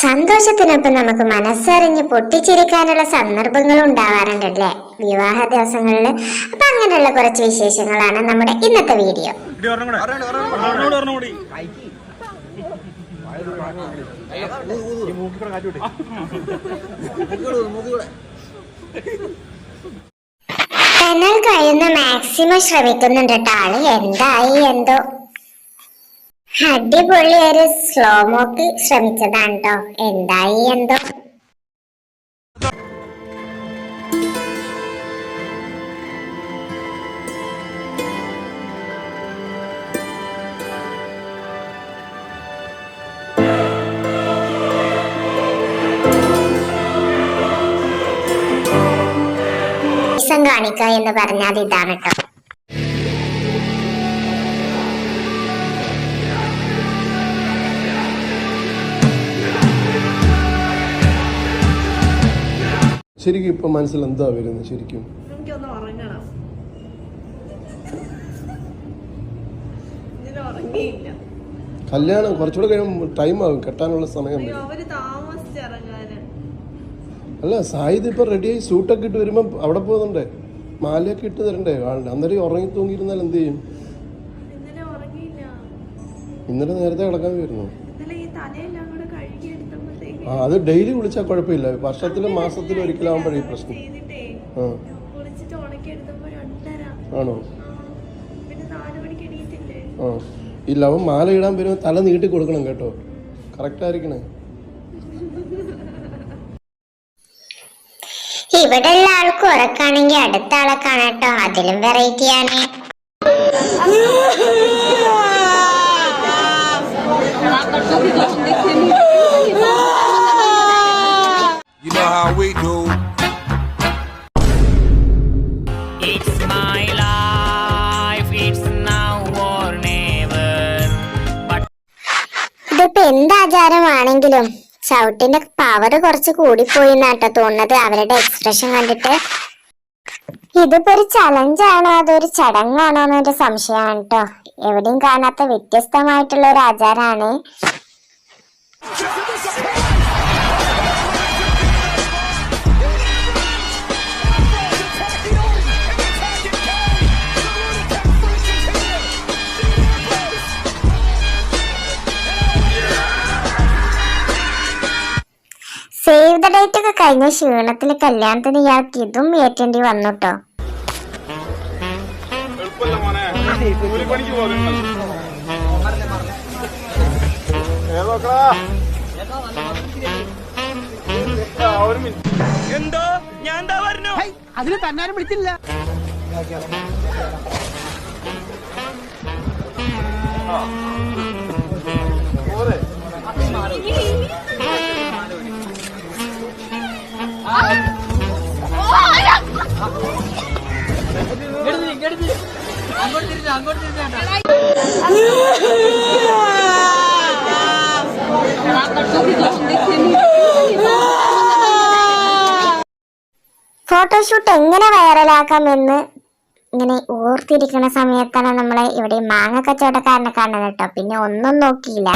സന്തോഷത്തിനൊപ്പം നമുക്ക് മനസ്സറിഞ്ഞ് പൊട്ടിച്ചിരിക്കാനുള്ള സന്ദർഭങ്ങളും ഉണ്ടാവാറുണ്ടല്ലേ വിവാഹ ദിവസങ്ങളിൽ. അപ്പൊ അങ്ങനെയുള്ള കുറച്ച് വിശേഷങ്ങളാണ് നമ്മുടെ ഇന്നത്തെ വീഡിയോ. എന്നാൽ കഴിയുന്ന മാക്സിമം ശ്രമിക്കുന്നുണ്ട് കേട്ടോ ആള്. എന്തായി എന്തോ അടിപൊളി ഒരു സ്ലോമോക്ക് ശ്രമിച്ചതാണ് കേട്ടോ. എന്തായി എന്തോ. കാണിക്ക എന്ന് പറഞ്ഞാൽ ഇതാണ് കേട്ടോ. ശരിക്കും ഇപ്പൊ മനസ്സിൽ എന്താ വരുന്നത്? ശരിക്കും കല്യാണം കുറച്ചുകൂടെ കഴിയുമ്പോൾ ടൈം ആകും, കെട്ടാനുള്ള സമയം. അല്ല സായിദ് ഇപ്പൊ റെഡിയായി സൂട്ടൊക്കെ ഇട്ട് വരുമ്പോ അവിടെ പോകുന്നുണ്ടേ, മാലയൊക്കെ ഇട്ട് തരണ്ടേ ആളുടെ. അന്നേരം ഉറങ്ങി തൂങ്ങിയിരുന്നാൽ എന്ത് ചെയ്യും? ഇന്നലെ നേരത്തെ കിടക്കാൻ വരുന്നു. ആ അത് ഡെയിലി വിളിച്ചാൽ കുഴപ്പമില്ല. വർഷത്തിലും മാസത്തിലും ഒരിക്കലാവുമ്പോഴേ ഈ പ്രശ്നം. ആണോ? ആ ഇല്ല, അവൻ മാല ഇടാൻ വരുമ്പോൾ തല നീട്ടി കൊടുക്കണം കേട്ടോ, കറക്റ്റ് ആയിരിക്കണേ. ഇവിടെ ഉള്ള ആൾക്ക് ഉറക്കാണെങ്കിൽ അടുത്ത ആളെ കാണാട്ടോ, അതിലും വെറൈറ്റിയാണ്. You know how we do. It's my life, it's now or never. ഇതിപ്പോ എന്താചാരമാണെങ്കിലും ചവിട്ടിന്റെ പവർ കുറച്ച് കൂടിപ്പോയി എന്നാട്ടോ തോന്നുന്നത് അവരുടെ എക്സ്പ്രഷൻ കണ്ടിട്ട്. ഇതിപ്പോ ഒരു ചലഞ്ചാണോ അതൊരു ചടങ്ങാണോ എന്നൊരു സംശയമാണ് കേട്ടോ. എവിടെയും കാണാത്ത വ്യത്യസ്തമായിട്ടുള്ള ഒരു ആചാരാണ്. സേവ് ദ ഡേറ്റ് ഒക്കെ കഴിഞ്ഞ ക്ഷീണത്തിൽ കല്യാണത്തിന് ഇയാൾക്ക് ഇതും ഏറ്റേണ്ടി വന്നു കേട്ടോ. എന്തോ ഞാൻ പറഞ്ഞു അതിന് തന്നാരും വിളിച്ചില്ല. ഫോട്ടോഷൂട്ട് എങ്ങനെ വൈറലാക്കാമെന്ന് ഇങ്ങനെ ഓർത്തിരിക്കുന്ന സമയത്താണ് നമ്മളെ ഇവിടെ മാങ്ങ കച്ചവടക്കാരനെ കാണുന്നത് കേട്ടോ. പിന്നെ ഒന്നും നോക്കിയില്ല.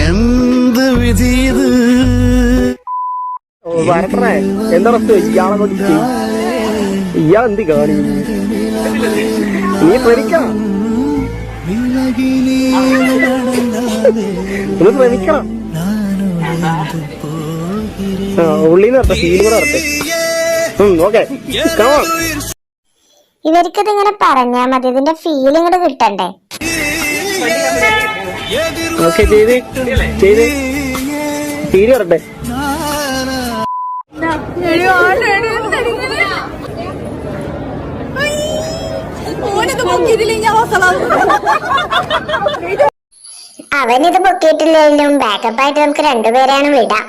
എന്ത് വിധി എന്താ ഇയാളെന്ത് കാണി നീ ശ്രമിക്കണം, ഒന്ന് ശ്രമിക്കണം. ഉള്ളിന്ന് വരട്ടെ, ഫീൽ കൂടെ വരട്ടെ. ഓക്കെ ഇവർക്കിത് ഇങ്ങനെ പറഞ്ഞാ മതി, ഇതിന്റെ ഫീലിംഗ് കൂടെ കിട്ടണ്ടേ. ഓക്കെ ചെയ്ത് ഫീൽ വരട്ടെ. അവനിത് പൊക്കിയിട്ടില്ലെങ്കിലും ബാക്കപ്പ് ആയിട്ട് നമുക്ക് രണ്ടുപേരെയാണ് വിടാം,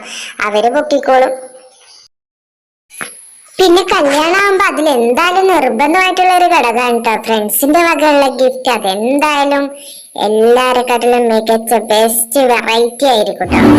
അവര് പൊക്കിക്കോളും. പിന്നെ കല്യാണമാകുമ്പോ അതിലെന്തായാലും നിർബന്ധമായിട്ടുള്ള ഒരു ഘടകമാണ് കേട്ടോ ഫ്രണ്ട്സിന്റെ വകയുള്ള ഗിഫ്റ്റ്. അതെന്തായാലും എല്ലാരെക്കാട്ടിലും മികച്ച ബെസ്റ്റ് വെറൈറ്റി ആയിരിക്കും കേട്ടോ.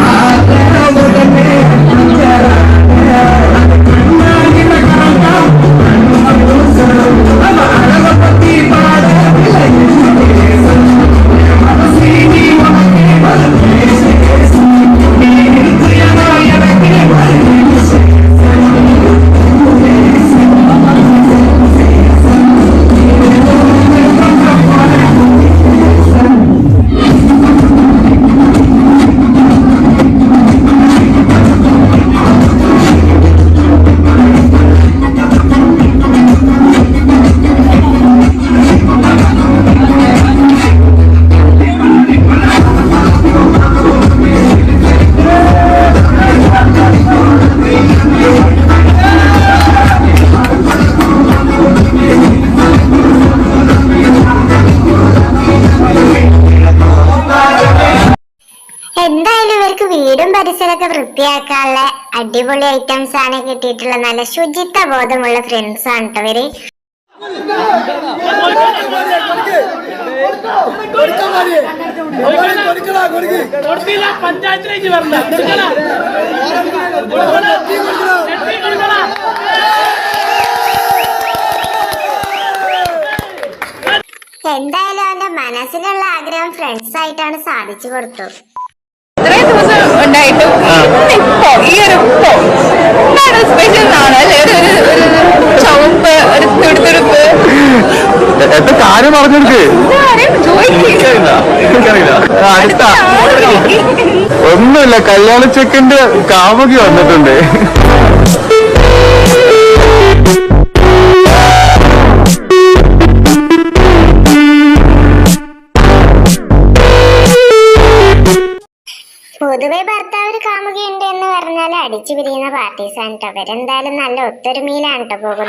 പരിസരമൊക്കെ വൃത്തിയാക്കാനുള്ള അടിപൊളി ഐറ്റംസ് ആണ് കിട്ടിയിട്ടുള്ള. നല്ല ശുചിത്വ ബോധമുള്ള ഫ്രണ്ട്സ് ആണ് കേട്ടോ ഇവര്. എന്തായാലും അവന്റെ മനസ്സിലുള്ള ആഗ്രഹം ഫ്രണ്ട്സ് ആയിട്ടാണ് സാധിച്ചു കൊടുത്തു. ഇത്രയും ദിവസം ഉണ്ടായിട്ടും ഇന്നിപ്പോ ഈ ഒരു എന്താണ് സ്പെഷ്യൽ ആണ് അല്ലെ? ഒരു ചുവപ്പ്, ഒരു തുടുത്തുടുപ്പ്, എന്റെ കാര്യം പറഞ്ഞെടുക്ക്. ഒന്നുമില്ല, കല്യാണ ചെക്കന്റെ കാമുകി വന്നിട്ടുണ്ട്. പൊതുവെ ഭർത്താവ് കാമുകയുണ്ട് എന്ന് പറഞ്ഞാൽ അടിച്ചു പിരിയുന്ന പാർട്ടീസാണ് കേട്ടോ. അവരെന്തായാലും നല്ല ഒത്തൊരുമയിലാണ് കേട്ടോ പോകുന്നത്.